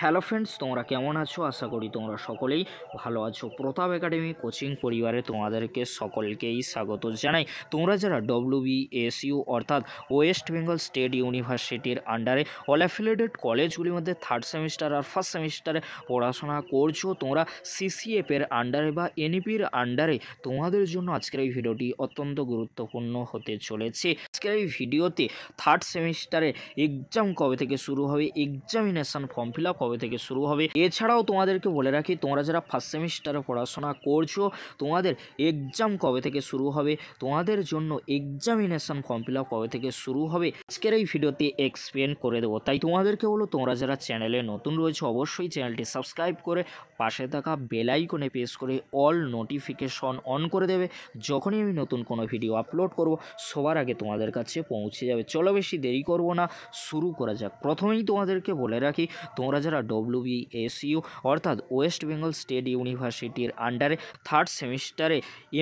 Hello friends, তোমরা কেমন আছো? আশা করি তোমরা সকলেই ভালো আছো। প্রতাপ একাডেমি কোচিং পরিবারে তোমাদেরকে সকলকেই স্বাগত জানাই। তোমরা যারা WBSU অর্থাৎ ওয়েস্ট বেঙ্গল স্টেট ইউনিভার্সিটির আন্ডারে অল অ্যাফিলিয়েটেড কলেজগুলির মধ্যে থার্ড সেমিস্টার আর ফার্স্ট সেমিস্টারে পড়াশোনা করছো, তোমরা CCF-এর আন্ডারে বা NEP-র আন্ডারে, তোমাদের জন্য আজকের এই ভিডিওটি অত্যন্ত গুরুত্বপূর্ণ হতে চলেছে। আজকের এই ভিডিওতে থার্ড সেমিস্টারে এক্সাম কবে থেকে শুরু হবে, এক্সামিনেশন ফর্ম ফিল আপ কবে থেকে শুরু হবে, এছাড়াও তোমাদেরকে বলে রাখি তোমরা যারা ফার্স্ট সেমিস্টারে পড়াশোনা করছো তোমাদের এক্সাম কবে থেকে শুরু হবে, তোমাদের জন্য এক্সামিনেশন ফর্ম ফিল আপ কবে থেকে শুরু হবে আজকের এই ভিডিওতে এক্সপ্লেন করে দেবো। তাই তোমাদেরকে বলো, তোমরা যারা চ্যানেলে নতুন রয়েছে অবশ্যই চ্যানেলটি সাবস্ক্রাইব করে পাশে থাকা বেল আইকনে প্রেস করে অল নোটিফিকেশন অন করে দেবে। যখনই আমি নতুন কোনো ভিডিও আপলোড করব সবার আগে তোমাদের কাছে পৌঁছে যাবে। চলো বেশি দেরি করব না, শুরু করা যাক। প্রথমেই তোমাদেরকে বলে রাখি তোমরা যারা WBSU অর্থাৎ ওয়েস্ট বেঙ্গল স্টেট ইউনিভার্সিটির আন্ডারে থার্ড সেমিস্টারে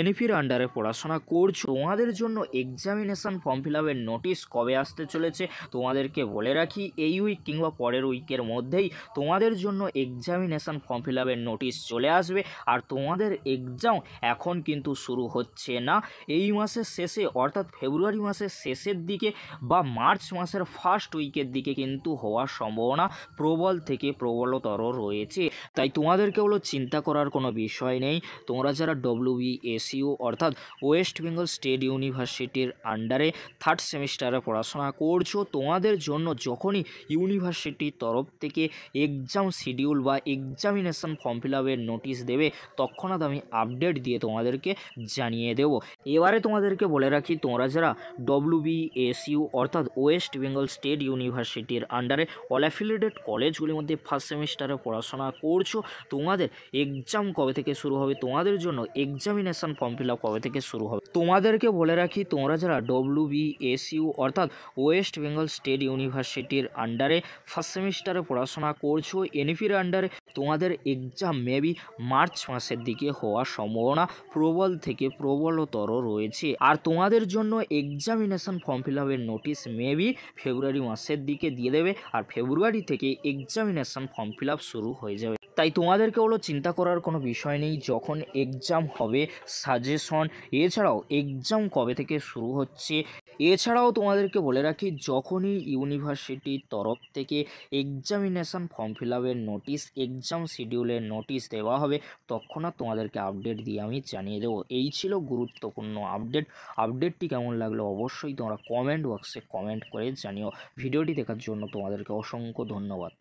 NEP-র আন্ডারে পড়াশোনা করছো, তোমাদের জন্য এক্সামিনেশন ফর্ম ফিল আপের নোটিশ কবে আসতে চলেছে তোমাদেরকে বলে রাখি। এই উইক কিংবা পরের উইকের মধ্যেই তোমাদের জন্য এক্সামিনেশন ফর্ম ফিল আপের নোটিশ চলে আসবে। আর তোমাদের এক্সাম এখন কিন্তু শুরু হচ্ছে না, এই মাসের শেষে অর্থাৎ ফেব্রুয়ারি মাসের শেষের দিকে বা মার্চ মাসের ফার্স্ট উইকের দিকে কিন্তু হওয়ার সম্ভাবনা প্রবল থেকে প্রবলতর রয়েছে। তাই তোমাদেরকে হলো চিন্তা করার কোনো বিষয় নেই। তোমরা যারা WBSU অর্থাৎ ওয়েস্ট বেঙ্গল স্টেট ইউনিভার্সিটির আন্ডারে থার্ড সেমিস্টারে পড়াশোনা করছো, তোমাদের জন্য যখনই ইউনিভার্সিটির তরফ থেকে এক্সাম শিডিউল বা এক্সামিনেশন ফর্ম ফিল আপের নোটিশ দেবে তৎক্ষণাৎ আমি আপডেট দিয়ে তোমাদেরকে জানিয়ে দেবো। এবারে তোমাদেরকে বলে রাখি তোমরা যারা WBSU অর্থাৎ ওয়েস্ট বেঙ্গল স্টেট ইউনিভার্সিটির আন্ডারে অল অ্যাফিলিয়েটেড কলেজগুলির মধ্যে ফার্স্ট সেমিস্টারে পড়াশোনা করছো, তোমাদের এক্সাম কবে থেকে শুরু হবে, তোমাদের জন্য এক্সামিনেশন ফর্ম ফিল আপ কবে থেকে শুরু হবে তোমাদেরকে বলে রাখি তোমরা যারা WBSU অর্থাৎ ওয়েস্ট বেঙ্গল স্টেট ইউনিভার্সিটির আন্ডারে ফার্স্ট সেমিস্টারে পড়াশোনা করছো, NEP-র আন্ডারে তোমাদের এক্সাম মেবি মার্চ মাসের দিকে হওয়ার সম্ভাবনা প্রবল থেকে প্রবলতর রয়েছে। আর তোমাদের জন্য এক্সামিনেশন ফর্ম ফিল আপের নোটিশ মেবি ফেব্রুয়ারি মাসের দিকে দিয়ে দেবে, আর ফেব্রুয়ারি থেকে এক্সামিনেশন ফর্ম ফিল আপ শুরু হয়ে যাবে। তাই তোমাদেরকে হলো চিন্তা করার কোনো বিষয় নেই। যখন এক্সাম হবে সাজেশন, এছাড়াও এক্সাম কবে থেকে শুরু হচ্ছে, এছাড়াও তোমাদেরকে বলে রাখি যখনই ইউনিভার্সিটির তরফ থেকে এক্সামিনেশন ফর্ম ফিল আপের নোটিশ, এক্সাম শিডিউলের নোটিশ দেওয়া হবে তৎক্ষণাৎ তোমাদেরকে আপডেট দিয়ে আমি জানিয়ে দেবো। এই ছিল গুরুত্বপূর্ণ আপডেটটি কেমন লাগলো অবশ্যই তোমরা কমেন্ট বক্সে কমেন্ট করে জানিও। ভিডিওটি দেখার জন্য তোমাদেরকে অসংখ্য ধন্যবাদ।